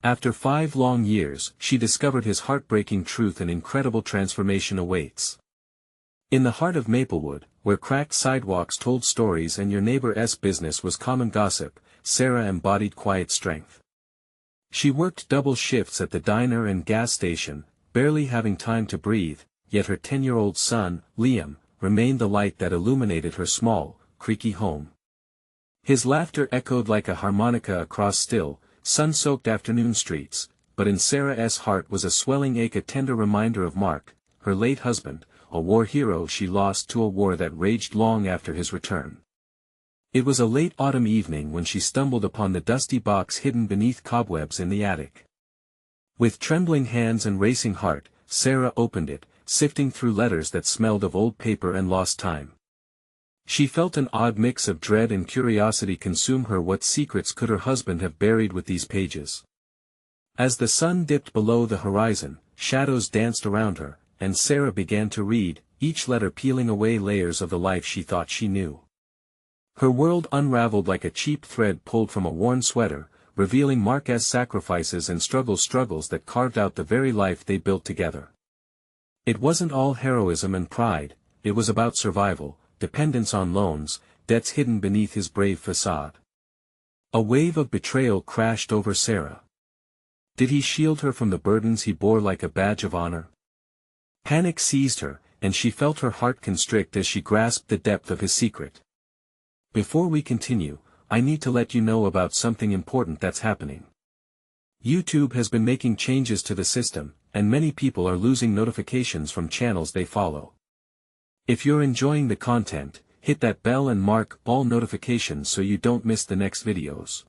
After 5 long years, she discovered his heartbreaking truth. An incredible transformation awaits. In the heart of Maplewood, where cracked sidewalks told stories and your neighbor's business was common gossip, Sarah embodied quiet strength. She worked double shifts at the diner and gas station, barely having time to breathe, yet her 10-year-old son, Liam, remained the light that illuminated her small, creaky home. His laughter echoed like a harmonica across still, sun-soaked afternoon streets, but in Sarah's heart was a swelling ache, a tender reminder of Mark, her late husband, a war hero she lost to a war that raged long after his return. It was a late autumn evening when she stumbled upon the dusty box hidden beneath cobwebs in the attic. With trembling hands and racing heart, Sarah opened it, sifting through letters that smelled of old paper and lost time. She felt an odd mix of dread and curiosity consume her. What secrets could her husband have buried with these pages? As the sun dipped below the horizon, shadows danced around her, and Sarah began to read, each letter peeling away layers of the life she thought she knew. Her world unraveled like a cheap thread pulled from a worn sweater, revealing Mark's sacrifices and struggles that carved out the very life they built together. It wasn't all heroism and pride, it was about survival, dependence on loans, debts hidden beneath his brave facade. A wave of betrayal crashed over Sarah. Did he shield her from the burdens he bore like a badge of honor? Panic seized her, and she felt her heart constrict as she grasped the depth of his secret. Before we continue, I need to let you know about something important that's happening. YouTube has been making changes to the system, and many people are losing notifications from channels they follow. If you're enjoying the content, hit that bell and mark all notifications so you don't miss the next videos.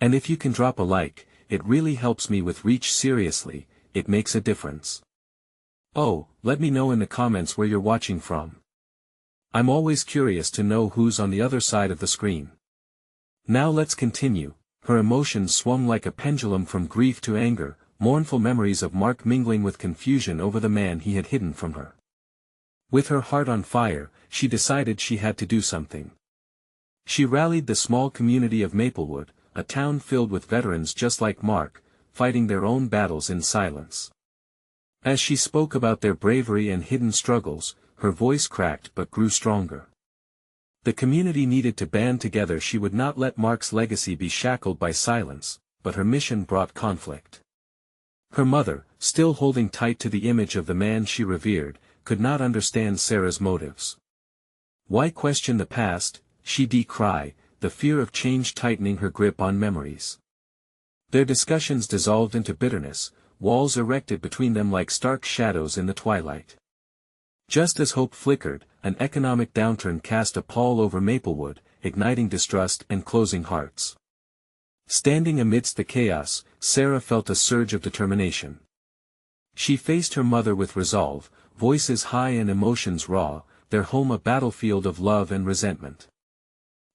And if you can drop a like, it really helps me with reach. Seriously, it makes a difference. Oh, let me know in the comments where you're watching from. I'm always curious to know who's on the other side of the screen. Now let's continue. Her emotions swung like a pendulum from grief to anger, mournful memories of Mark mingling with confusion over the man he had hidden from her. With her heart on fire, she decided she had to do something. She rallied the small community of Maplewood, a town filled with veterans just like Mark, fighting their own battles in silence. As she spoke about their bravery and hidden struggles, her voice cracked but grew stronger. The community needed to band together. She would not let Mark's legacy be shackled by silence, but her mission brought conflict. Her mother, still holding tight to the image of the man she revered, could not understand Sarah's motives. Why question the past, she'd cry, the fear of change tightening her grip on memories. Their discussions dissolved into bitterness, walls erected between them like stark shadows in the twilight. Just as hope flickered, an economic downturn cast a pall over Maplewood, igniting distrust and closing hearts. Standing amidst the chaos, Sarah felt a surge of determination. She faced her mother with resolve, voices high and emotions raw, their home a battlefield of love and resentment.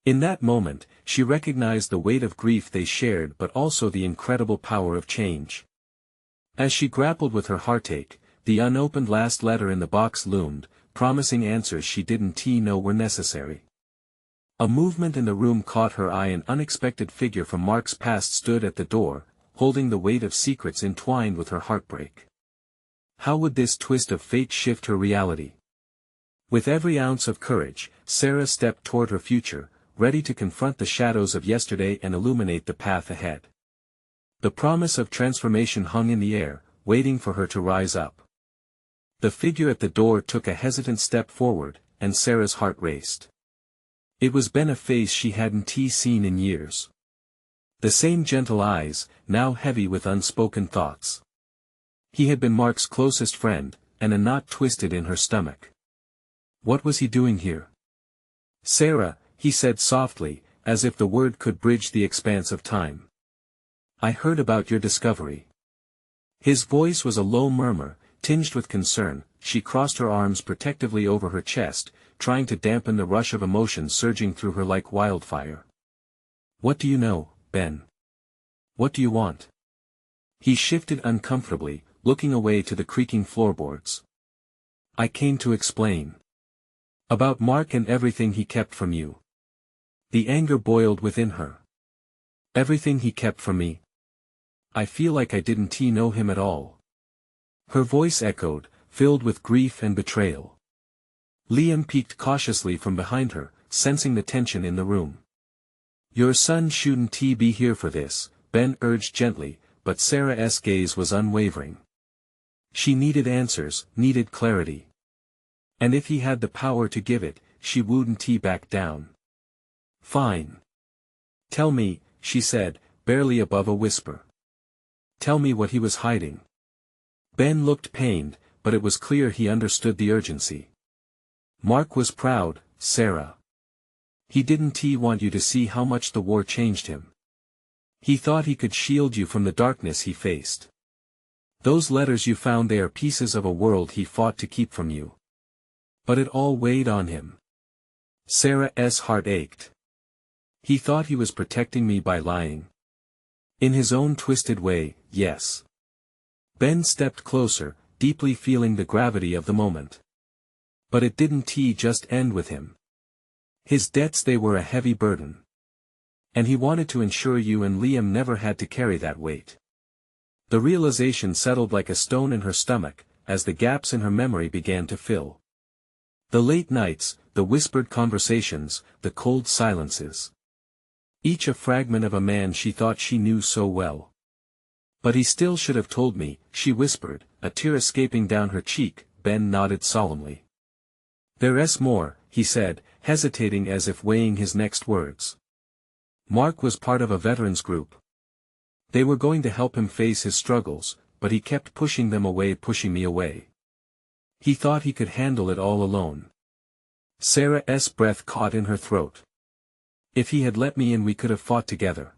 In that moment, she recognized the weight of grief they shared but also the incredible power of change. As she grappled with her heartache, the unopened last letter in the box loomed, promising answers she didn't know were necessary. A movement in the room caught her eye. An unexpected figure from Mark's past stood at the door, holding the weight of secrets entwined with her heartbreak. How would this twist of fate shift her reality? With every ounce of courage, Sarah stepped toward her future, ready to confront the shadows of yesterday and illuminate the path ahead. The promise of transformation hung in the air, waiting for her to rise up. The figure at the door took a hesitant step forward, and Sarah's heart raced. It was Ben, a face she hadn't seen in years. The same gentle eyes, now heavy with unspoken thoughts. He had been Mark's closest friend, and a knot twisted in her stomach. What was he doing here? Sarah, he said softly, as if the word could bridge the expanse of time. I heard about your discovery. His voice was a low murmur, tinged with concern. She crossed her arms protectively over her chest, trying to dampen the rush of emotion surging through her like wildfire. What do you know, Ben? What do you want? He shifted uncomfortably, looking away to the creaking floorboards. I came to explain. About Mark and everything he kept from you. The anger boiled within her. Everything he kept from me. I feel like I didn't know him at all. Her voice echoed, filled with grief and betrayal. Liam peeked cautiously from behind her, sensing the tension in the room. Your son shouldn't be here for this, Ben urged gently, but Sarah's gaze was unwavering. She needed answers, needed clarity. And if he had the power to give it, she wouldn't back down. Fine. Tell me, she said, barely above a whisper. Tell me what he was hiding. Ben looked pained, but it was clear he understood the urgency. Mark was proud, Sarah. He didn't want you to see how much the war changed him. He thought he could shield you from the darkness he faced. Those letters you found, they are pieces of a world he fought to keep from you. But it all weighed on him. Sarah's heart ached. He thought he was protecting me by lying. In his own twisted way, yes. Ben stepped closer, deeply feeling the gravity of the moment. But it didn't just end with him. His debts, they were a heavy burden. And he wanted to ensure you and Liam never had to carry that weight. The realization settled like a stone in her stomach, as the gaps in her memory began to fill. The late nights, the whispered conversations, the cold silences. Each a fragment of a man she thought she knew so well. But he still should have told me, she whispered, a tear escaping down her cheek. Ben nodded solemnly. There's more, he said, hesitating as if weighing his next words. Mark was part of a veterans group. They were going to help him face his struggles, but he kept pushing them away, pushing me away. He thought he could handle it all alone. Sarah's breath caught in her throat. If he had let me in, we could have fought together.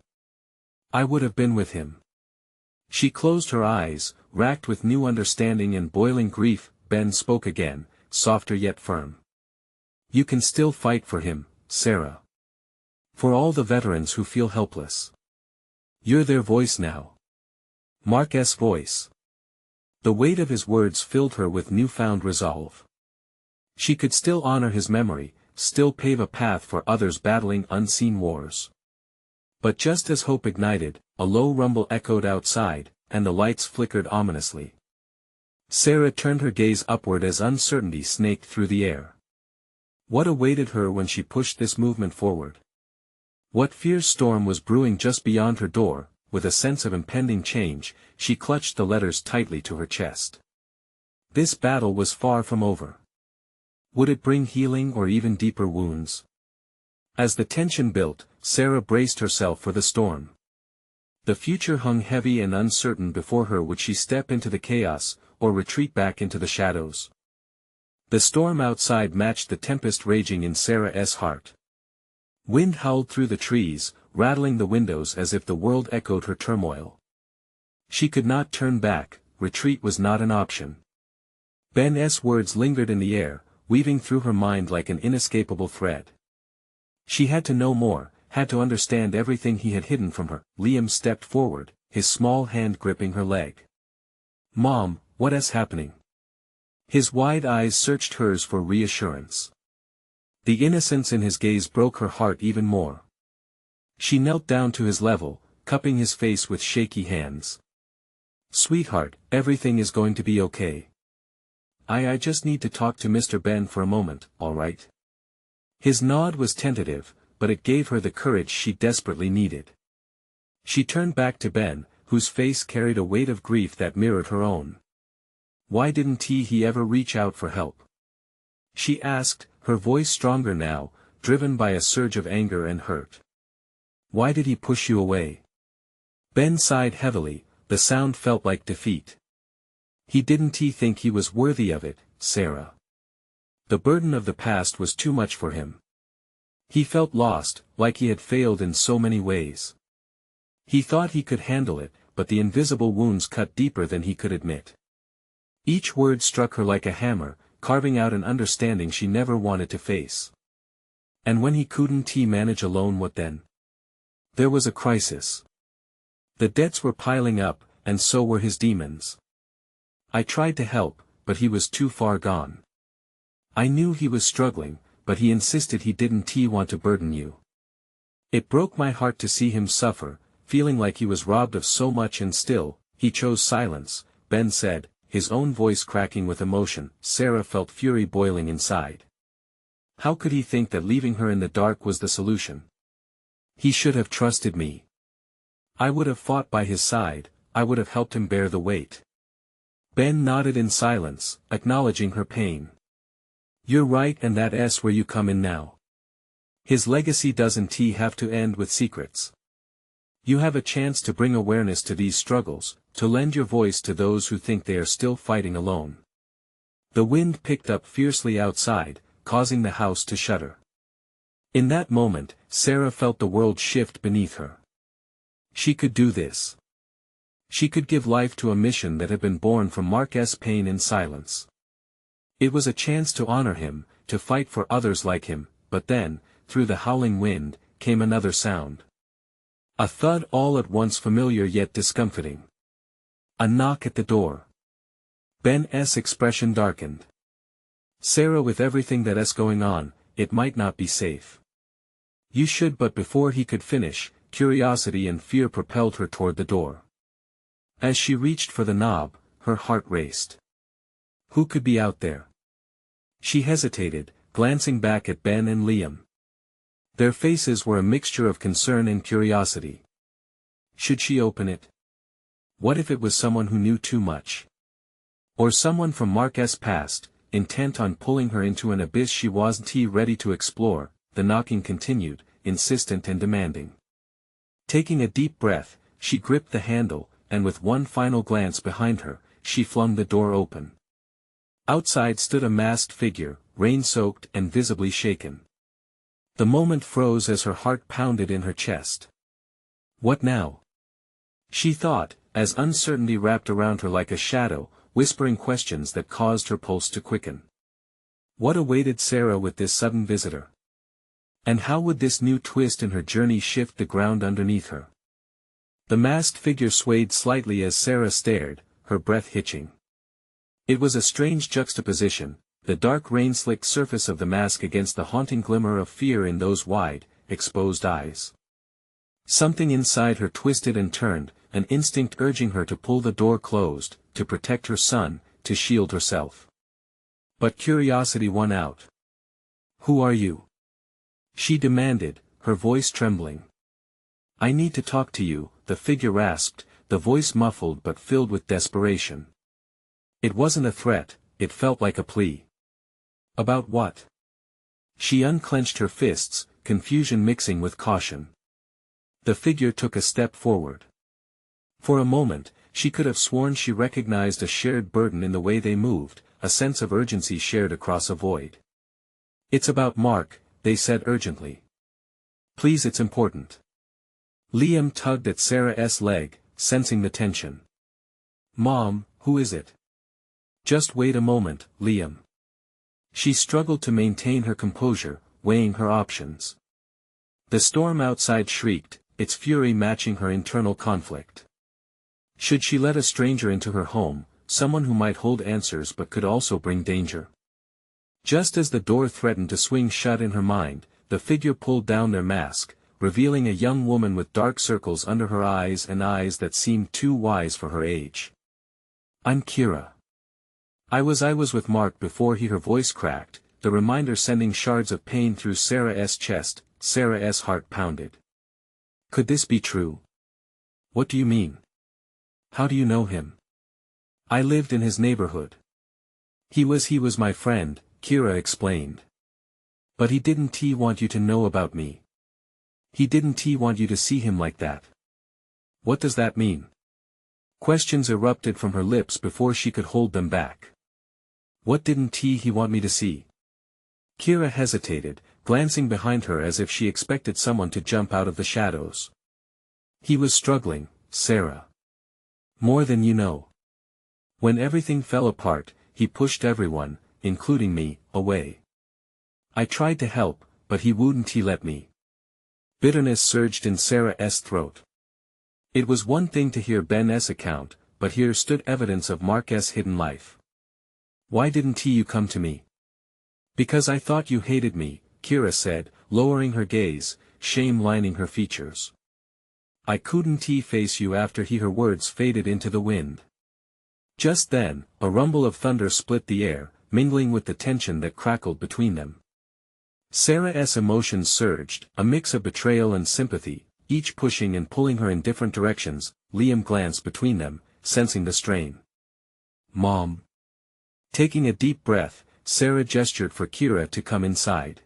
I would have been with him. She closed her eyes, racked with new understanding and boiling grief. Ben spoke again, softer yet firm. You can still fight for him, Sarah. For all the veterans who feel helpless. You're their voice now. Mark's voice. The weight of his words filled her with newfound resolve. She could still honor his memory, still pave a path for others battling unseen wars. But just as hope ignited, a low rumble echoed outside, and the lights flickered ominously. Sarah turned her gaze upward as uncertainty snaked through the air. What awaited her when she pushed this movement forward? What fierce storm was brewing just beyond her door? With a sense of impending change, she clutched the letters tightly to her chest. This battle was far from over. Would it bring healing or even deeper wounds? As the tension built, Sarah braced herself for the storm. The future hung heavy and uncertain before her. Would she step into the chaos, or retreat back into the shadows? The storm outside matched the tempest raging in Sarah's heart. Wind howled through the trees, rattling the windows as if the world echoed her turmoil. She could not turn back, retreat was not an option. Ben's words lingered in the air, weaving through her mind like an inescapable thread. She had to know more, had to understand everything he had hidden from her. Liam stepped forward, his small hand gripping her leg. Mom, what's happening? His wide eyes searched hers for reassurance. The innocence in his gaze broke her heart even more. She knelt down to his level, cupping his face with shaky hands. Sweetheart, everything is going to be okay. I just need to talk to Mr. Ben for a moment, all right? His nod was tentative, but it gave her the courage she desperately needed. She turned back to Ben, whose face carried a weight of grief that mirrored her own. Why didn't he ever reach out for help? She asked, her voice stronger now, driven by a surge of anger and hurt. Why did he push you away? Ben sighed heavily, the sound felt like defeat. He didn't think he was worthy of it, Sarah. The burden of the past was too much for him. He felt lost, like he had failed in so many ways. He thought he could handle it, but the invisible wounds cut deeper than he could admit. Each word struck her like a hammer, carving out an understanding she never wanted to face. And when he couldn't manage alone, what then? There was a crisis. The debts were piling up, and so were his demons. I tried to help, but he was too far gone. I knew he was struggling, but he insisted he didn't want to burden you. It broke my heart to see him suffer, feeling like he was robbed of so much and still, he chose silence, Ben said, his own voice cracking with emotion. Sarah felt fury boiling inside. How could he think that leaving her in the dark was the solution? He should have trusted me. I would have fought by his side, I would have helped him bear the weight. Ben nodded in silence, acknowledging her pain. You're right, and that's where you come in now. His legacy doesn't have to end with secrets. You have a chance to bring awareness to these struggles, to lend your voice to those who think they are still fighting alone. The wind picked up fiercely outside, causing the house to shudder. In that moment, Sarah felt the world shift beneath her. She could do this. She could give life to a mission that had been born from Mark's pain in silence. It was a chance to honor him, to fight for others like him, but then, through the howling wind, came another sound. A thud all at once familiar yet discomforting. A knock at the door. Ben's expression darkened. Sarah, with everything that's going on, it might not be safe. You should, but before he could finish, curiosity and fear propelled her toward the door. As she reached for the knob, her heart raced. Who could be out there? She hesitated, glancing back at Ben and Liam. Their faces were a mixture of concern and curiosity. Should she open it? What if it was someone who knew too much? Or someone from Mark's past, intent on pulling her into an abyss she wasn't ready to explore? The knocking continued, insistent and demanding. Taking a deep breath, she gripped the handle, and with one final glance behind her, she flung the door open. Outside stood a masked figure, rain-soaked and visibly shaken. The moment froze as her heart pounded in her chest. What now? She thought, as uncertainty wrapped around her like a shadow, whispering questions that caused her pulse to quicken. What awaited Sarah with this sudden visitor? And how would this new twist in her journey shift the ground underneath her? The masked figure swayed slightly as Sarah stared, her breath hitching. It was a strange juxtaposition, the dark rain-slicked surface of the mask against the haunting glimmer of fear in those wide, exposed eyes. Something inside her twisted and turned, an instinct urging her to pull the door closed, to protect her son, to shield herself. But curiosity won out. Who are you? She demanded, her voice trembling. I need to talk to you, the figure rasped, the voice muffled but filled with desperation. It wasn't a threat, it felt like a plea. About what? She unclenched her fists, confusion mixing with caution. The figure took a step forward. For a moment, she could have sworn she recognized a shared burden in the way they moved, a sense of urgency shared across a void. It's about Mark, they said urgently. Please, it's important. Liam tugged at Sarah's leg, sensing the tension. Mom, who is it? Just wait a moment, Liam. She struggled to maintain her composure, weighing her options. The storm outside shrieked, its fury matching her internal conflict. Should she let a stranger into her home, someone who might hold answers but could also bring danger? Just as the door threatened to swing shut in her mind, the figure pulled down their mask, revealing a young woman with dark circles under her eyes and eyes that seemed too wise for her age. I'm Kira. I was with Mark before he. Her voice cracked, the reminder sending shards of pain through Sarah's chest. Sarah's heart pounded. Could this be true? What do you mean? How do you know him? I lived in his neighborhood. He was my friend, Kira explained. But he didn't want you to know about me. He didn't want you to see him like that. What does that mean? Questions erupted from her lips before she could hold them back. What didn't he want me to see? Kira hesitated, glancing behind her as if she expected someone to jump out of the shadows. He was struggling, Sarah. More than you know. When everything fell apart, he pushed everyone, including me, away. I tried to help, but he wouldn't let me. Bitterness surged in Sarah's throat. It was one thing to hear Ben's account, but here stood evidence of Mark's hidden life. Why didn't you come to me? Because I thought you hated me, Kira said, lowering her gaze, shame lining her features. I couldn't face you after her words faded into the wind. Just then, a rumble of thunder split the air, mingling with the tension that crackled between them. Sarah's emotions surged, a mix of betrayal and sympathy, each pushing and pulling her in different directions. Liam glanced between them, sensing the strain. "Mom." Taking a deep breath, Sarah gestured for Kira to come inside.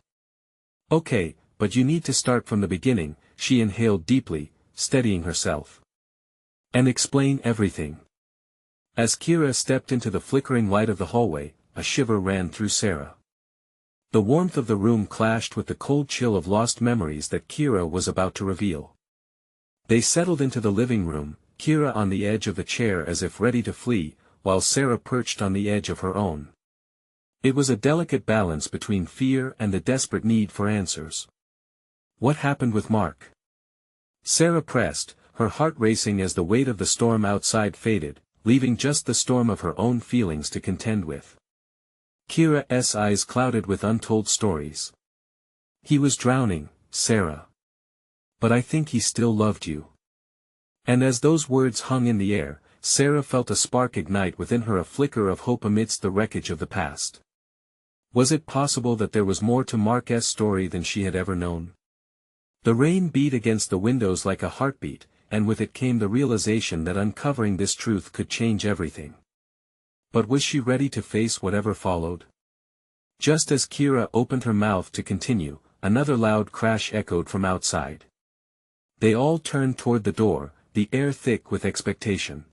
"Okay, but you need to start from the beginning," she inhaled deeply, steadying herself. "And explain everything." As Kira stepped into the flickering light of the hallway, a shiver ran through Sarah. The warmth of the room clashed with the cold chill of lost memories that Kira was about to reveal. They settled into the living room, Kira on the edge of the chair as if ready to flee, while Sarah perched on the edge of her own. It was a delicate balance between fear and the desperate need for answers. "What happened with Mark?" Sarah pressed, her heart racing as the weight of the storm outside faded, leaving just the storm of her own feelings to contend with. Kira's eyes clouded with untold stories. "He was drowning, Sarah. But I think he still loved you." And as those words hung in the air, Sarah felt a spark ignite within her, a flicker of hope amidst the wreckage of the past. Was it possible that there was more to Mark's story than she had ever known? The rain beat against the windows like a heartbeat, and with it came the realization that uncovering this truth could change everything. But was she ready to face whatever followed? Just as Kira opened her mouth to continue, another loud crash echoed from outside. They all turned toward the door, the air thick with expectation.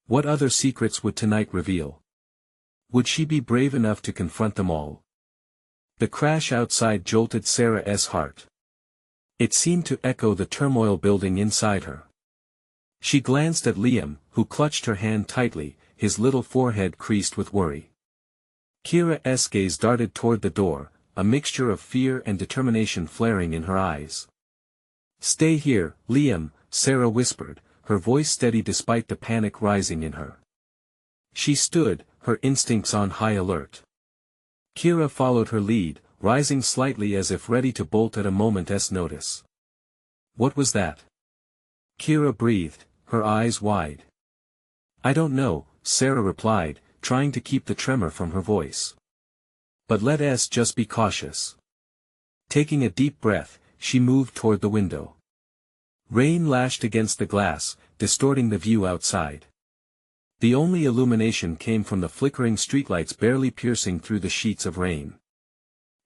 What other secrets would tonight reveal? Would she be brave enough to confront them all? The crash outside jolted Sarah's heart. It seemed to echo the turmoil building inside her. She glanced at Liam, who clutched her hand tightly, his little forehead creased with worry. Kira's gaze darted toward the door, a mixture of fear and determination flaring in her eyes. "Stay here, Liam," Sarah whispered, her voice steady despite the panic rising in her. She stood, her instincts on high alert. Kira followed her lead, rising slightly as if ready to bolt at a moment's notice. "What was that?" Kira breathed, her eyes wide. "I don't know," Sarah replied, trying to keep the tremor from her voice. "But let us just be cautious." Taking a deep breath, she moved toward the window. Rain lashed against the glass, distorting the view outside. The only illumination came from the flickering streetlights barely piercing through the sheets of rain.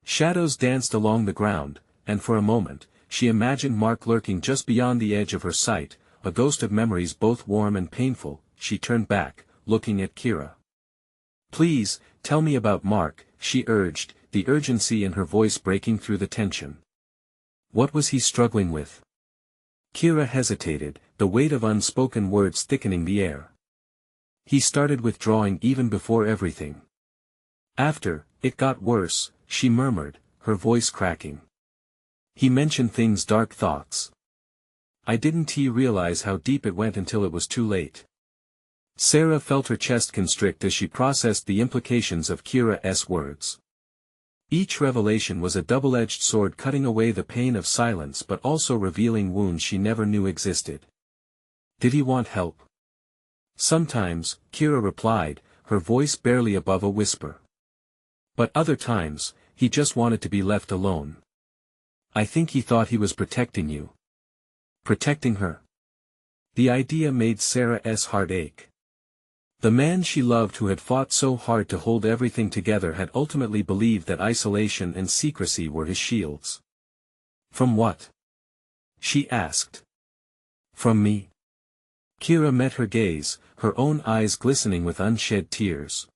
Shadows danced along the ground, and for a moment, she imagined Mark lurking just beyond the edge of her sight, a ghost of memories both warm and painful. She turned back, looking at Kira. "Please, tell me about Mark," she urged, the urgency in her voice breaking through the tension. "What was he struggling with?" Kira hesitated, the weight of unspoken words thickening the air. "He started withdrawing even before everything. After, it got worse," she murmured, her voice cracking. "He mentioned things, dark thoughts. I didn't realize how deep it went until it was too late." Sarah felt her chest constrict as she processed the implications of Kira's words. Each revelation was a double-edged sword, cutting away the pain of silence but also revealing wounds she never knew existed. "Did he want help?" "Sometimes," Kira replied, her voice barely above a whisper. "But other times, he just wanted to be left alone. I think he thought he was protecting you." Protecting her? The idea made Sarah's heart ache. The man she loved, who had fought so hard to hold everything together, had ultimately believed that isolation and secrecy were his shields. "From what?" she asked. "From me." Kira met her gaze, her own eyes glistening with unshed tears.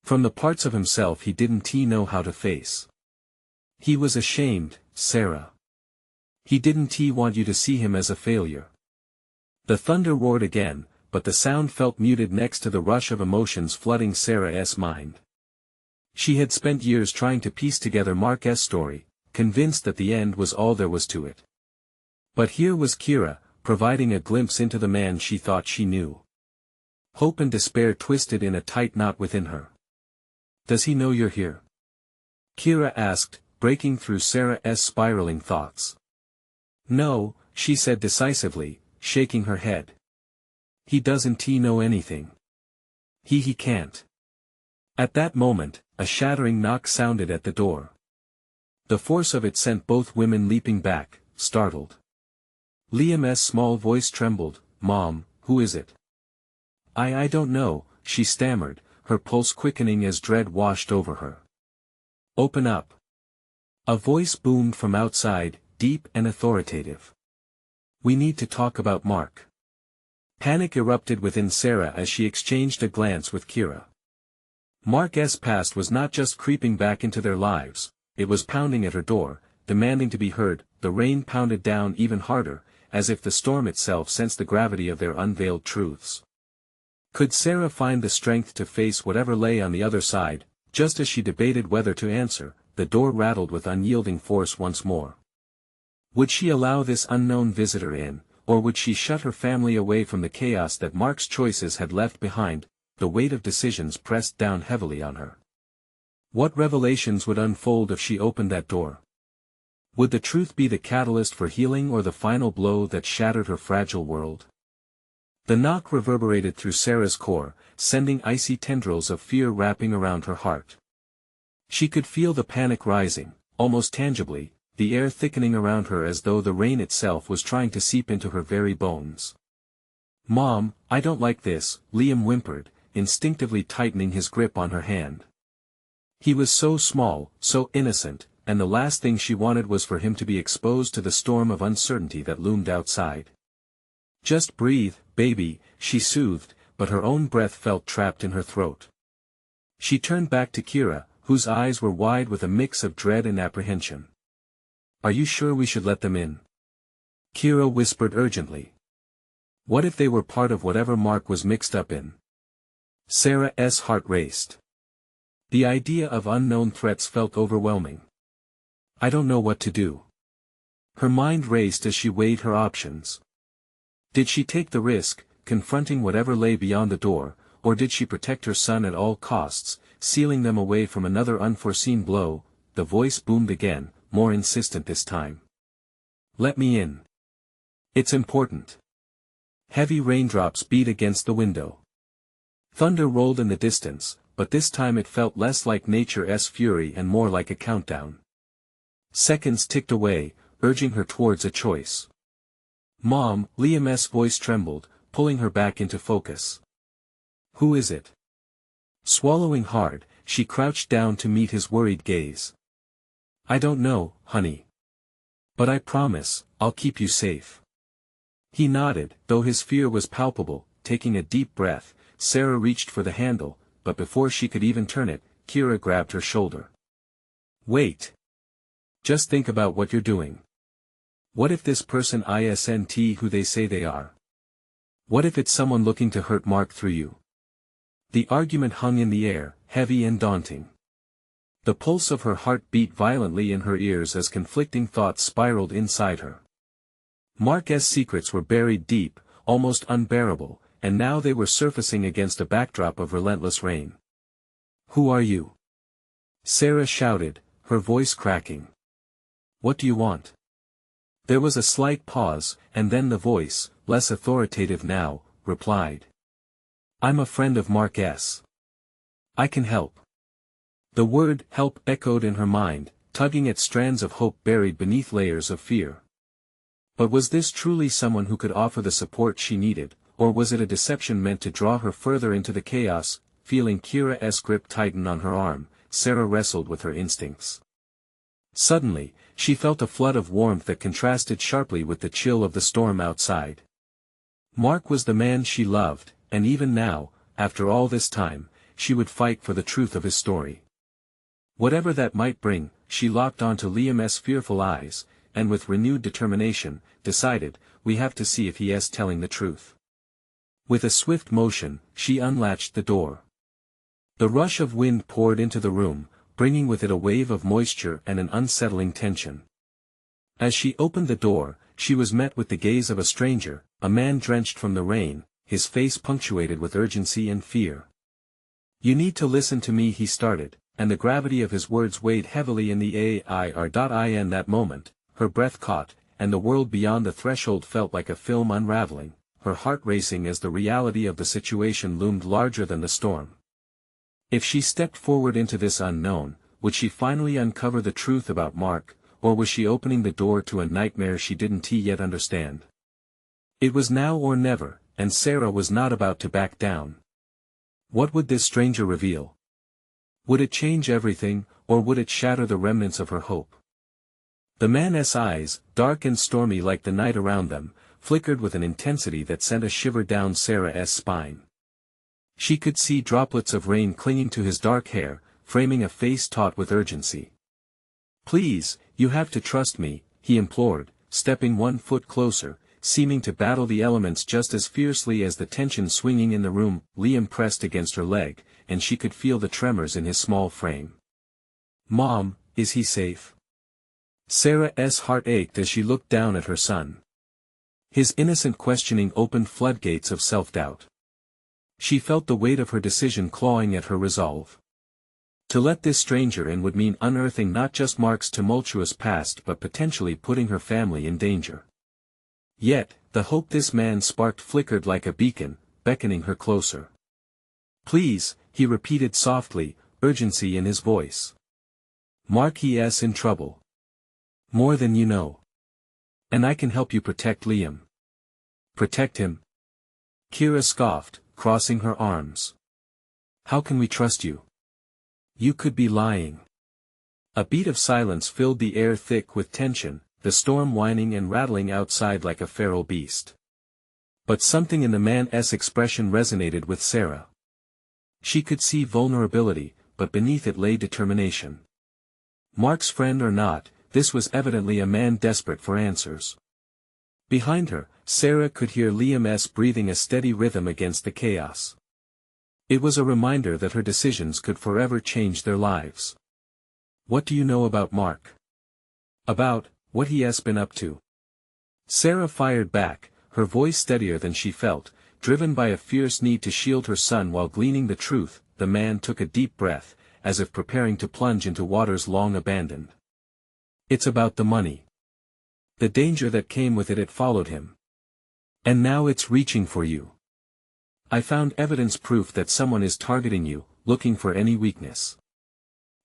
"From the parts of himself he didn't know how to face. He was ashamed, Sarah. He didn't want you to see him as a failure." The thunder roared again, but the sound felt muted next to the rush of emotions flooding Sarah's mind. She had spent years trying to piece together Mark's story, convinced that the end was all there was to it. But here was Kira, providing a glimpse into the man she thought she knew. Hope and despair twisted in a tight knot within her. "Does he know you're here?" Kira asked, breaking through Sarah's spiraling thoughts. "No," she said decisively, shaking her head. He doesn't know anything. He can't. At that moment, a shattering knock sounded at the door. The force of it sent both women leaping back, startled. Liam's small voice trembled. "Mom, who is it?" I don't know," she stammered, her pulse quickening as dread washed over her. "Open up." A voice boomed from outside, deep and authoritative. "We need to talk about Mark." Panic erupted within Sarah as she exchanged a glance with Kira. Mark's past was not just creeping back into their lives, it was pounding at her door, demanding to be heard. The rain pounded down even harder, as if the storm itself sensed the gravity of their unveiled truths. Could Sarah find the strength to face whatever lay on the other side? Just as she debated whether to answer, the door rattled with unyielding force once more. Would she allow this unknown visitor in, or would she shut her family away from the chaos that Mark's choices had left behind? The weight of decisions pressed down heavily on her. What revelations would unfold if she opened that door? Would the truth be the catalyst for healing or the final blow that shattered her fragile world? The knock reverberated through Sarah's core, sending icy tendrils of fear wrapping around her heart. She could feel the panic rising, almost tangibly, the air thickening around her as though the rain itself was trying to seep into her very bones. "Mom, I don't like this," Liam whimpered, instinctively tightening his grip on her hand. He was so small, so innocent, and the last thing she wanted was for him to be exposed to the storm of uncertainty that loomed outside. "Just breathe, baby," she soothed, but her own breath felt trapped in her throat. She turned back to Kira, whose eyes were wide with a mix of dread and apprehension. "Are you sure we should let them in?" Kira whispered urgently. What if they were part of whatever Mark was mixed up in? Sarah's heart raced. The idea of unknown threats felt overwhelming. "I don't know what to do." Her mind raced as she weighed her options. Did she take the risk, confronting whatever lay beyond the door, or did she protect her son at all costs, sealing them away from another unforeseen blow? The voice boomed again, more insistent this time. "Let me in. It's important." Heavy raindrops beat against the window. Thunder rolled in the distance, but this time it felt less like nature's fury and more like a countdown. Seconds ticked away, urging her towards a choice. "Mom," Liam's voice trembled, pulling her back into focus. "Who is it?" Swallowing hard, she crouched down to meet his worried gaze. "I don't know, honey. But I promise, I'll keep you safe." He nodded, though his fear was palpable. Taking a deep breath, Sarah reached for the handle, but before she could even turn it, Kira grabbed her shoulder. "Wait. Just think about what you're doing. What if this person isn't who they say they are? What if it's someone looking to hurt Mark through you?" The argument hung in the air, heavy and daunting. The pulse of her heart beat violently in her ears as conflicting thoughts spiraled inside her. Mark's secrets were buried deep, almost unbearable, and now they were surfacing against a backdrop of relentless rain. "Who are you?" Sarah shouted, her voice cracking. "What do you want?" There was a slight pause, and then the voice, less authoritative now, replied. "I'm a friend of Mark's. I can help." The word "help" echoed in her mind, tugging at strands of hope buried beneath layers of fear. But was this truly someone who could offer the support she needed, or was it a deception meant to draw her further into the chaos? Feeling Kira's grip tighten on her arm, Sarah wrestled with her instincts. Suddenly, she felt a flood of warmth that contrasted sharply with the chill of the storm outside. Mark was the man she loved, and even now, after all this time, she would fight for the truth of his story. Whatever that might bring, she locked onto Liam's fearful eyes, and with renewed determination, decided, "We have to see if he is telling the truth." With a swift motion, she unlatched the door. The rush of wind poured into the room, bringing with it a wave of moisture and an unsettling tension. As she opened the door, she was met with the gaze of a stranger, a man drenched from the rain, his face punctuated with urgency and fear. "You need to listen to me," he started, and the gravity of his words weighed heavily in the air. In that moment, her breath caught, and the world beyond the threshold felt like a film unraveling, her heart racing as the reality of the situation loomed larger than the storm. If she stepped forward into this unknown, would she finally uncover the truth about Mark, or was she opening the door to a nightmare she didn't yet understand? It was now or never, and Sarah was not about to back down. What would this stranger reveal? Would it change everything, or would it shatter the remnants of her hope? The man's eyes, dark and stormy like the night around them, flickered with an intensity that sent a shiver down Sarah's spine. She could see droplets of rain clinging to his dark hair, framing a face taut with urgency. "Please, you have to trust me," he implored, stepping 1 foot closer, seeming to battle the elements just as fiercely as the tension swinging in the room. Liam pressed against her leg, and she could feel the tremors in his small frame. "Mom, is he safe?" Sarah's heart ached as she looked down at her son. His innocent questioning opened floodgates of self-doubt. She felt the weight of her decision clawing at her resolve. To let this stranger in would mean unearthing not just Mark's tumultuous past but potentially putting her family in danger. Yet, the hope this man sparked flickered like a beacon, beckoning her closer. "Please," he repeated softly, urgency in his voice. "Mark is in trouble. More than you know. And I can help you protect Liam." "Protect him?" Kira scoffed, crossing her arms. "How can we trust you? You could be lying." A beat of silence filled the air thick with tension, the storm whining and rattling outside like a feral beast. But something in the man's expression resonated with Sarah. She could see vulnerability, but beneath it lay determination. Mark's friend or not, this was evidently a man desperate for answers. Behind her, Sarah could hear Liam's breathing a steady rhythm against the chaos. It was a reminder that her decisions could forever change their lives. "What do you know about Mark? About what he has been up to?" Sarah fired back, her voice steadier than she felt, driven by a fierce need to shield her son while gleaning the truth. The man took a deep breath, as if preparing to plunge into waters long abandoned. "It's about the money. The danger that came with it followed him. And now it's reaching for you. I found evidence proof that someone is targeting you, looking for any weakness."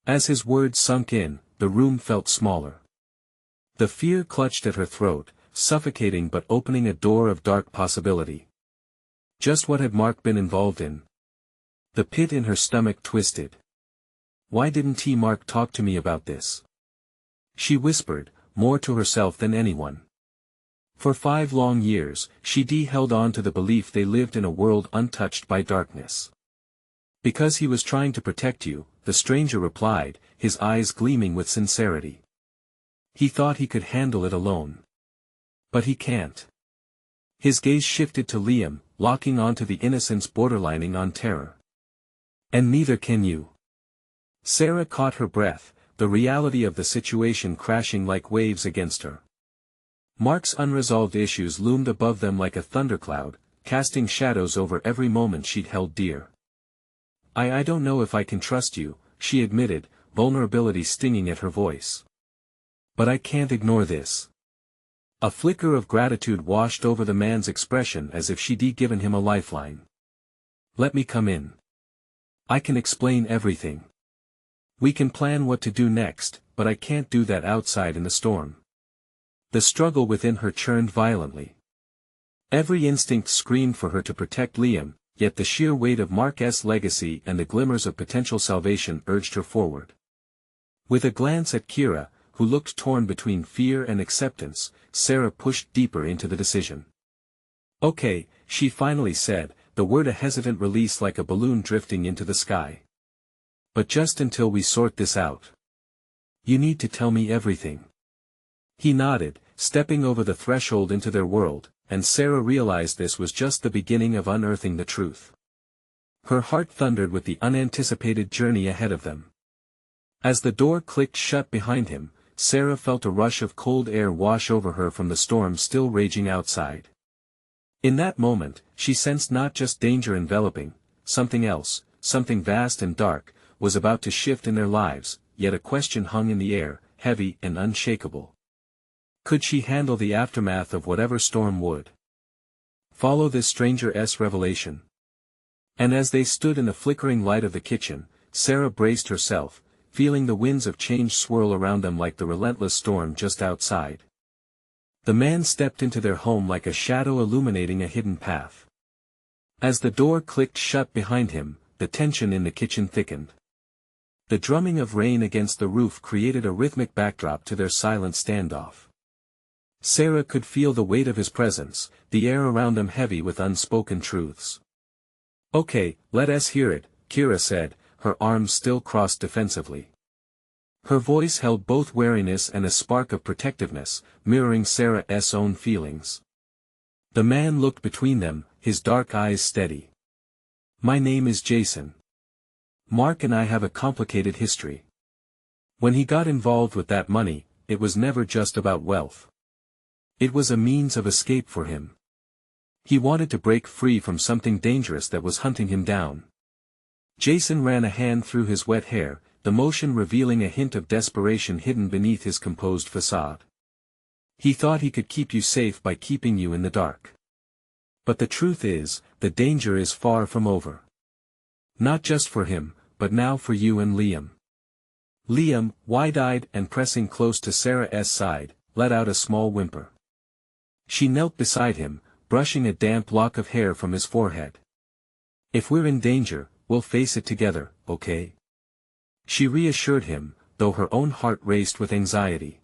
As his words sunk in, the room felt smaller. The fear clutched at her throat, suffocating but opening a door of dark possibility. Just what had Mark been involved in? The pit in her stomach twisted. Why didn't Mark talk to me about this? She whispered, more to herself than anyone. For 5 long years, she held on to the belief they lived in a world untouched by darkness. "Because he was trying to protect you," the stranger replied, his eyes gleaming with sincerity. "He thought he could handle it alone. But he can't." His gaze shifted to Liam, locking onto the innocence borderlining on terror. "And neither can you." Sarah caught her breath, the reality of the situation crashing like waves against her. Mark's unresolved issues loomed above them like a thundercloud, casting shadows over every moment she'd held dear. I don't know if I can trust you," she admitted, vulnerability stinging at her voice. "But I can't ignore this." A flicker of gratitude washed over the man's expression as if she'd given him a lifeline. "Let me come in. I can explain everything. We can plan what to do next, but I can't do that outside in the storm." The struggle within her churned violently. Every instinct screamed for her to protect Liam, yet the sheer weight of Mark's legacy and the glimmers of potential salvation urged her forward. With a glance at Kira, who looked torn between fear and acceptance, Sarah pushed deeper into the decision. "Okay," she finally said, the word a hesitant release like a balloon drifting into the sky. "But just until we sort this out. You need to tell me everything." He nodded, stepping over the threshold into their world, and Sarah realized this was just the beginning of unearthing the truth. Her heart thundered with the unanticipated journey ahead of them. As the door clicked shut behind him, Sarah felt a rush of cold air wash over her from the storm still raging outside. In that moment, she sensed not just danger enveloping, something else, something vast and dark, was about to shift in their lives, yet a question hung in the air, heavy and unshakable. Could she handle the aftermath of whatever storm would follow this stranger's revelation? And as they stood in the flickering light of the kitchen, Sarah braced herself, feeling the winds of change swirl around them like the relentless storm just outside. The man stepped into their home like a shadow illuminating a hidden path. As the door clicked shut behind him, the tension in the kitchen thickened. The drumming of rain against the roof created a rhythmic backdrop to their silent standoff. Sarah could feel the weight of his presence, the air around them heavy with unspoken truths. "Okay, let us hear it," Kira said, her arms still crossed defensively. Her voice held both wariness and a spark of protectiveness, mirroring Sarah's own feelings. The man looked between them, his dark eyes steady. "My name is Jason. Mark and I have a complicated history. When he got involved with that money, it was never just about wealth. It was a means of escape for him. He wanted to break free from something dangerous that was hunting him down." Jason ran a hand through his wet hair, the motion revealing a hint of desperation hidden beneath his composed facade. "He thought he could keep you safe by keeping you in the dark. But the truth is, the danger is far from over. Not just for him, but now for you and Liam." Liam, wide-eyed and pressing close to Sarah's side, let out a small whimper. She knelt beside him, brushing a damp lock of hair from his forehead. "If we're in danger, we'll face it together, okay?" She reassured him, though her own heart raced with anxiety.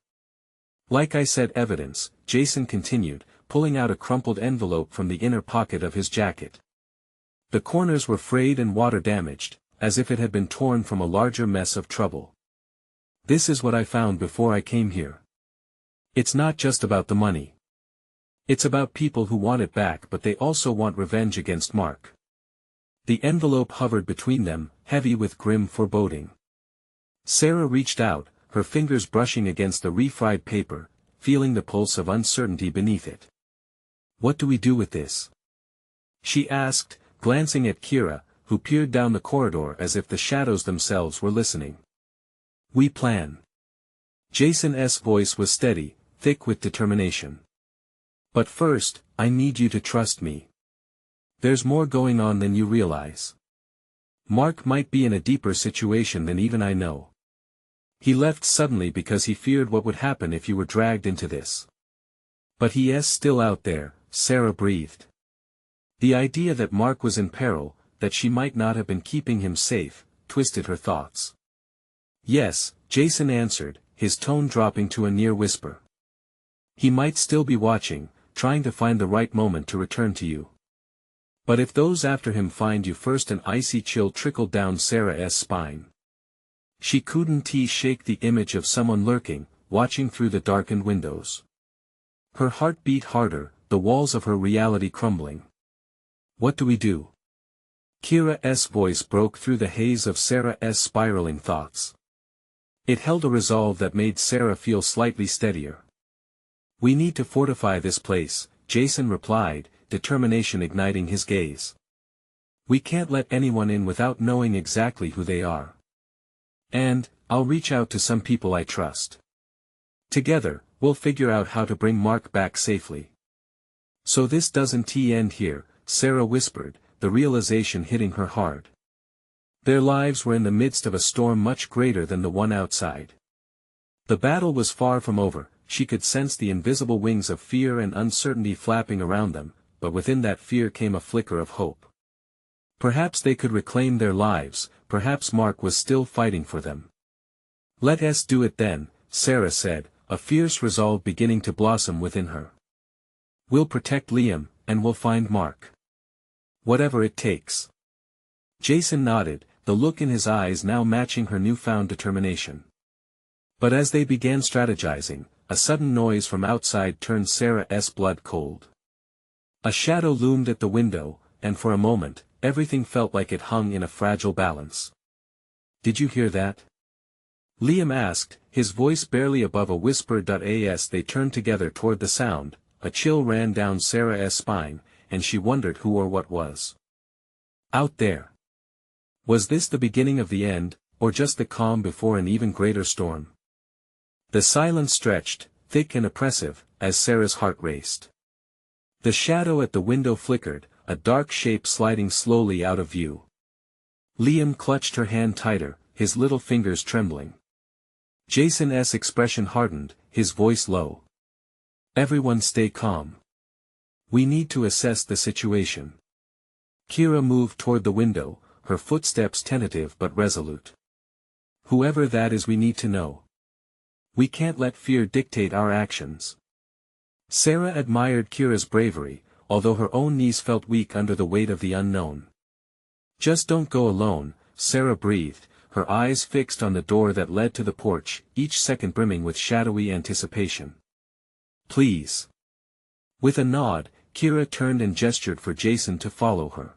"Like I said, evidence," Jason continued, pulling out a crumpled envelope from the inner pocket of his jacket. The corners were frayed and water-damaged, as if it had been torn from a larger mess of trouble. "This is what I found before I came here. It's not just about the money. It's about people who want it back, but they also want revenge against Mark." The envelope hovered between them, heavy with grim foreboding. Sarah reached out, her fingers brushing against the refried paper, feeling the pulse of uncertainty beneath it. "What do we do with this?" she asked, glancing at Kira, who peered down the corridor as if the shadows themselves were listening. "We plan." Jason's voice was steady, thick with determination. "But first, I need you to trust me. There's more going on than you realize. Mark might be in a deeper situation than even I know. He left suddenly because he feared what would happen if you were dragged into this. But he is still out there," Sarah breathed. The idea that Mark was in peril, that she might not have been keeping him safe, twisted her thoughts. "Yes," Jason answered, his tone dropping to a near whisper. "He might still be watching, trying to find the right moment to return to you. But if those after him find you first," an icy chill trickled down Sarah's spine. She couldn't shake the image of someone lurking, watching through the darkened windows. Her heart beat harder, the walls of her reality crumbling. "What do we do?" Kira's voice broke through the haze of Sarah's spiraling thoughts. It held a resolve that made Sarah feel slightly steadier. "We need to fortify this place," Jason replied, determination igniting his gaze. "We can't let anyone in without knowing exactly who they are. And, I'll reach out to some people I trust. Together, we'll figure out how to bring Mark back safely." "So this doesn't end here," Sarah whispered, the realization hitting her hard. Their lives were in the midst of a storm much greater than the one outside. The battle was far from over, she could sense the invisible wings of fear and uncertainty flapping around them, but within that fear came a flicker of hope. Perhaps they could reclaim their lives, perhaps Mark was still fighting for them. "Let us do it then," Sarah said, a fierce resolve beginning to blossom within her. "We'll protect Liam, and we'll find Mark. Whatever it takes." Jason nodded, the look in his eyes now matching her newfound determination. But as they began strategizing, a sudden noise from outside turned Sarah's blood cold. A shadow loomed at the window, and for a moment, everything felt like it hung in a fragile balance. "Did you hear that?" Liam asked, his voice barely above a whisper. As they turned together toward the sound, a chill ran down Sarah's spine, and she wondered who or what was out there. Was this the beginning of the end, or just the calm before an even greater storm? The silence stretched, thick and oppressive, as Sarah's heart raced. The shadow at the window flickered, a dark shape sliding slowly out of view. Liam clutched her hand tighter, his little fingers trembling. Jason's expression hardened, his voice low. "Everyone stay calm. We need to assess the situation." Kira moved toward the window, her footsteps tentative but resolute. "Whoever that is, we need to know. We can't let fear dictate our actions." Sarah admired Kira's bravery, although her own knees felt weak under the weight of the unknown. "Just don't go alone," Sarah breathed, her eyes fixed on the door that led to the porch, each second brimming with shadowy anticipation. "Please." With a nod, Kira turned and gestured for Jason to follow her.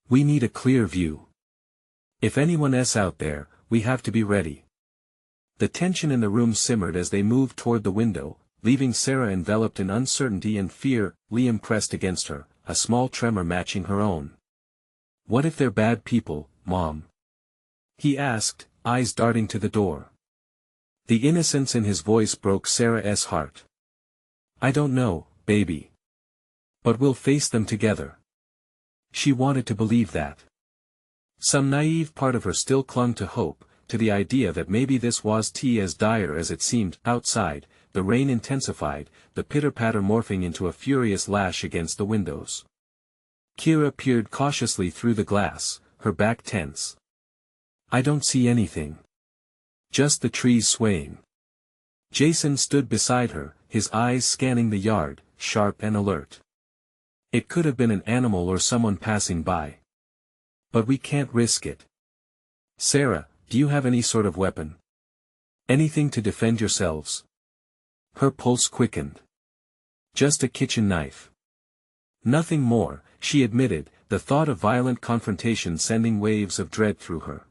"We need a clear view. If anyone's out there, we have to be ready." The tension in the room simmered as they moved toward the window, leaving Sarah enveloped in uncertainty and fear. Liam pressed against her, a small tremor matching her own. "What if they're bad people, Mom?" he asked, eyes darting to the door. The innocence in his voice broke Sarah's heart. "I don't know, baby. But we'll face them together." She wanted to believe that. Some naive part of her still clung to hope, to the idea that maybe this wasn't as dire as it seemed. Outside, the rain intensified, the pitter-patter morphing into a furious lash against the windows. Kira peered cautiously through the glass, her back tense. "I don't see anything. Just the trees swaying." Jason stood beside her, his eyes scanning the yard, sharp and alert. "It could have been an animal or someone passing by. But we can't risk it. Sarah, do you have any sort of weapon? Anything to defend yourselves?" Her pulse quickened. "Just a kitchen knife." "Nothing more," she admitted, the thought of violent confrontation sending waves of dread through her.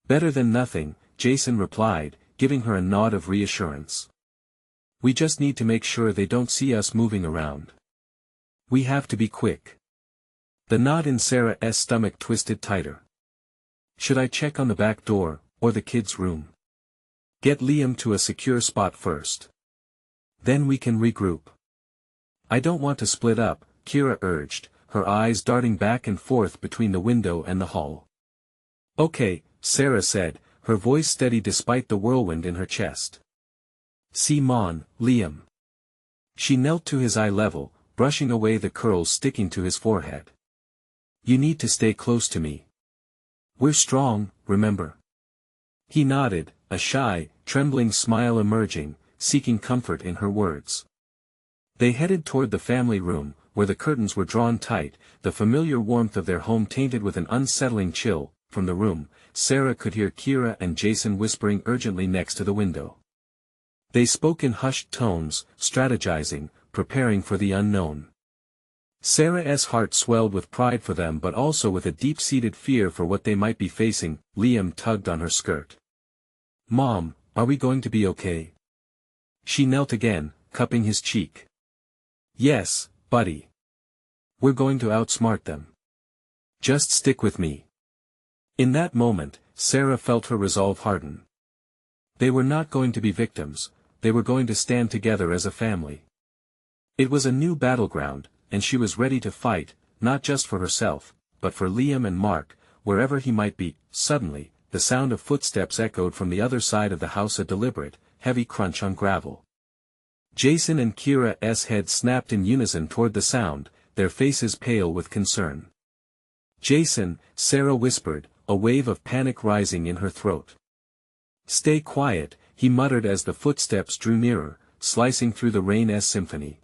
"Better than nothing," Jason replied, giving her a nod of reassurance. "We just need to make sure they don't see us moving around. We have to be quick." The knot in Sarah's stomach twisted tighter. "Should I check on the back door, or the kids' room? Get Liam to a secure spot first. Then we can regroup." "I don't want to split up," Kira urged, her eyes darting back and forth between the window and the hall. "Okay," Sarah said, her voice steady despite the whirlwind in her chest. "See Mon, Liam." She knelt to his eye level, brushing away the curls sticking to his forehead. "You need to stay close to me. We're strong, remember?" He nodded, a shy, trembling smile emerging, seeking comfort in her words. They headed toward the family room, where the curtains were drawn tight, the familiar warmth of their home tainted with an unsettling chill. From the room, Sarah could hear Kira and Jason whispering urgently next to the window. They spoke in hushed tones, strategizing, preparing for the unknown. Sarah's heart swelled with pride for them but also with a deep-seated fear for what they might be facing. Liam tugged on her skirt. "Mom, are we going to be okay?" She knelt again, cupping his cheek. "Yes, buddy. We're going to outsmart them. Just stick with me." In that moment, Sarah felt her resolve harden. They were not going to be victims, they were going to stand together as a family. It was a new battleground, and she was ready to fight, not just for herself, but for Liam and Mark, wherever he might be. Suddenly, the sound of footsteps echoed from the other side of the house, a deliberate, heavy crunch on gravel. Jason and Kira's heads snapped in unison toward the sound, their faces pale with concern. "Jason," Sarah whispered, a wave of panic rising in her throat. "Stay quiet," he muttered as the footsteps drew nearer, slicing through the rain's symphony.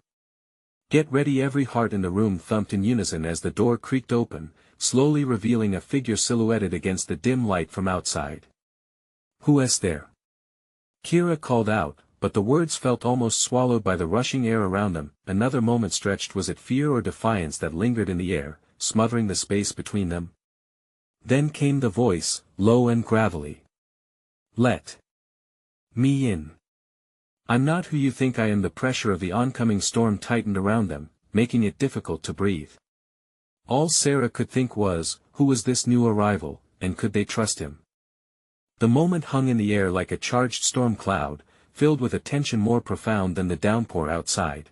"Get ready." Every heart in the room thumped in unison as the door creaked open, slowly revealing a figure silhouetted against the dim light from outside. "Who's there?" Kira called out, but the words felt almost swallowed by the rushing air around them. Another moment stretched. Was it fear or defiance that lingered in the air, smothering the space between them? Then came the voice, low and gravelly. "Let me in. I'm not who you think I am." The pressure of the oncoming storm tightened around them, making it difficult to breathe. All Sarah could think was, who was this new arrival, and could they trust him? The moment hung in the air like a charged storm cloud, filled with a tension more profound than the downpour outside.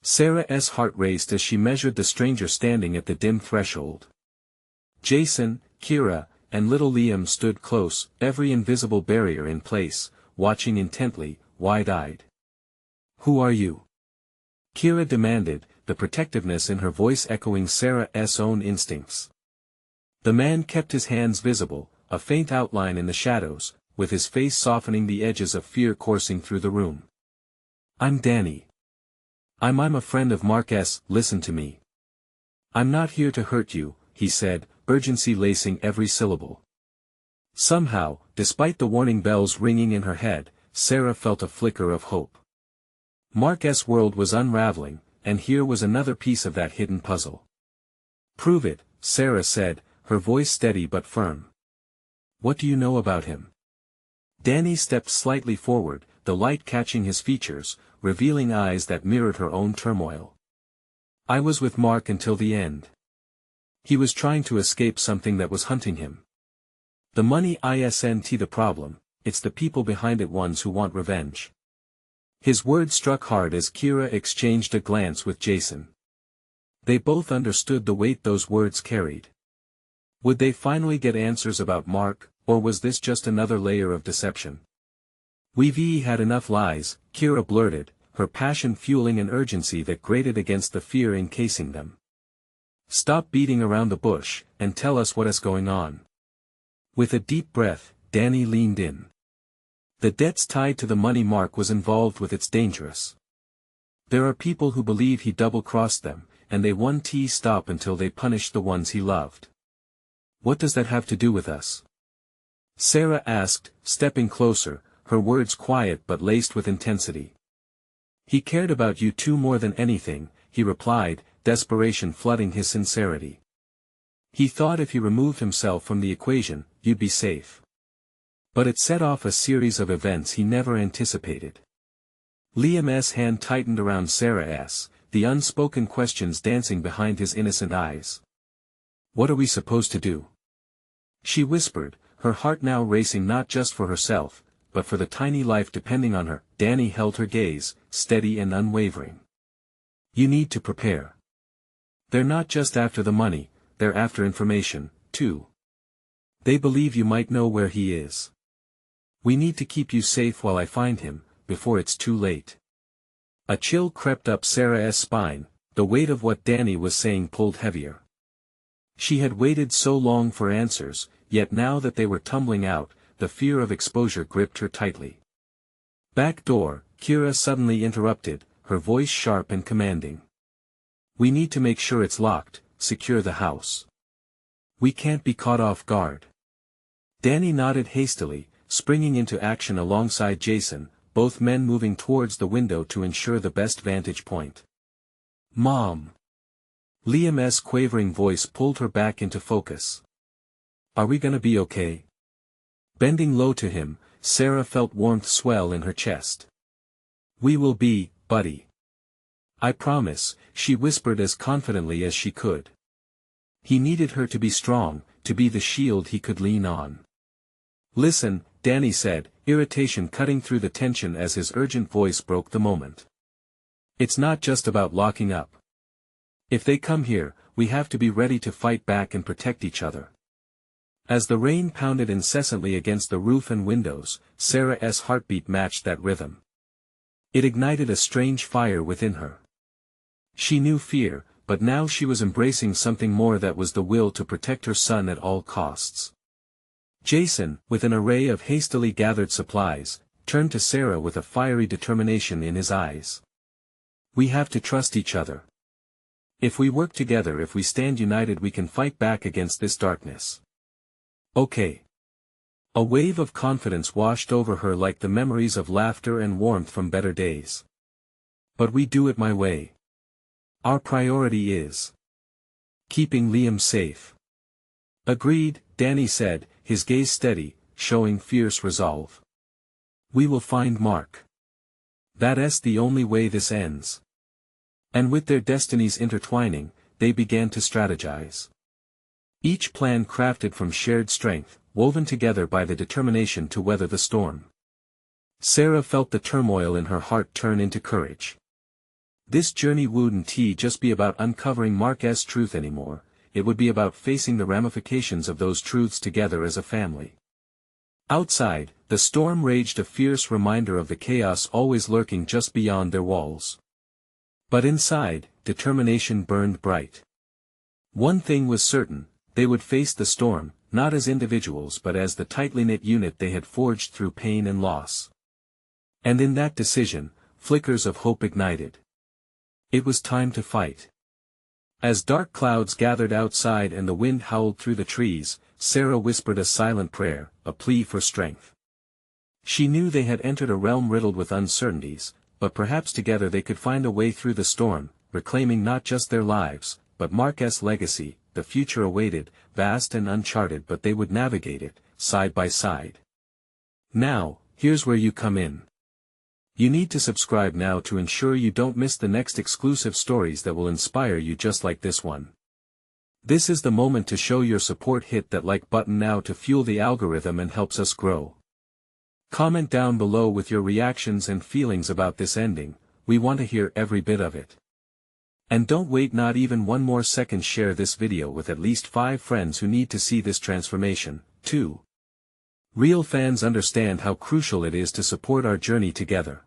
Sarah's heart raced as she measured the stranger standing at the dim threshold. Jason, Kira, and little Liam stood close, every invisible barrier in place, watching intently, wide-eyed. "Who are you?" Kira demanded, the protectiveness in her voice echoing Sarah's own instincts. The man kept his hands visible, a faint outline in the shadows, with his face softening, the edges of fear coursing through the room. "I'm Danny. I'm a friend of Mark's. Listen to me. I'm not here to hurt you," he said, urgency lacing every syllable. Somehow, despite the warning bells ringing in her head, Sarah felt a flicker of hope. Mark's world was unraveling, and here was another piece of that hidden puzzle. "Prove it," Sarah said, her voice steady but firm. "What do you know about him?" Danny stepped slightly forward, the light catching his features, revealing eyes that mirrored her own turmoil. "I was with Mark until the end. He was trying to escape something that was hunting him. The money isn't the problem, it's the people behind it, ones who want revenge." His words struck hard as Kira exchanged a glance with Jason. They both understood the weight those words carried. Would they finally get answers about Mark, or was this just another layer of deception? "We've had enough lies," Kira blurted, her passion fueling an urgency that grated against the fear encasing them. "Stop beating around the bush, and tell us what is going on." With a deep breath, Danny leaned in. "The debts tied to the money Mark was involved with, it's dangerous. There are people who believe he double-crossed them, and they won't stop until they punish the ones he loved." "What does that have to do with us?" Sarah asked, stepping closer, her words quiet but laced with intensity. "He cared about you two more than anything," he replied, desperation flooding his sincerity. "He thought if he removed himself from the equation, you'd be safe. But it set off a series of events he never anticipated." Liam's hand tightened around Sarah's, the unspoken questions dancing behind his innocent eyes. "What are we supposed to do?" she whispered, her heart now racing not just for herself, but for the tiny life depending on her. Danny held her gaze, steady and unwavering. "You need to prepare. They're not just after the money, they're after information, too. They believe you might know where he is. We need to keep you safe while I find him, before it's too late." A chill crept up Sarah's spine, the weight of what Danny was saying pulled heavier. She had waited so long for answers, yet now that they were tumbling out, the fear of exposure gripped her tightly. "Back door," Kira suddenly interrupted, her voice sharp and commanding. "We need to make sure it's locked, secure the house. We can't be caught off guard." Danny nodded hastily, springing into action alongside Jason, both men moving towards the window to ensure the best vantage point. "Mom!" Liam's quavering voice pulled her back into focus. "Are we gonna be okay?" Bending low to him, Sarah felt warmth swell in her chest. "We will be, buddy. I promise," she whispered as confidently as she could. He needed her to be strong, to be the shield he could lean on. "Listen," Danny said, irritation cutting through the tension as his urgent voice broke the moment. "It's not just about locking up. If they come here, we have to be ready to fight back and protect each other." As the rain pounded incessantly against the roof and windows, Sarah's heartbeat matched that rhythm. It ignited a strange fire within her. She knew fear, but now she was embracing something more, that was the will to protect her son at all costs. Jason, with an array of hastily gathered supplies, turned to Sarah with a fiery determination in his eyes. "We have to trust each other. If we work together, if we stand united, we can fight back against this darkness." "Okay." A wave of confidence washed over her like the memories of laughter and warmth from better days. "But we do it my way. Our priority is keeping Liam safe." "Agreed," Danny said, his gaze steady, showing fierce resolve. "We will find Mark. That's the only way this ends." And with their destinies intertwining, they began to strategize. Each plan crafted from shared strength, woven together by the determination to weather the storm. Sarah felt the turmoil in her heart turn into courage. This journey wouldn't just be about uncovering Mark's truth anymore, it would be about facing the ramifications of those truths together as a family. Outside, the storm raged, a fierce reminder of the chaos always lurking just beyond their walls. But inside, determination burned bright. One thing was certain, they would face the storm, not as individuals but as the tightly knit unit they had forged through pain and loss. And in that decision, flickers of hope ignited. It was time to fight. As dark clouds gathered outside and the wind howled through the trees, Sarah whispered a silent prayer, a plea for strength. She knew they had entered a realm riddled with uncertainties, but perhaps together they could find a way through the storm, reclaiming not just their lives, but Mark's legacy. The future awaited, vast and uncharted, but they would navigate it, side by side. Now, here's where you come in. You need to subscribe now to ensure you don't miss the next exclusive stories that will inspire you just like this one. This is the moment to show your support. Hit that like button now to fuel the algorithm and helps us grow. Comment down below with your reactions and feelings about this ending, we want to hear every bit of it. And don't wait not even one more second, share this video with at least 5 friends who need to see this transformation, too. Real fans understand how crucial it is to support our journey together.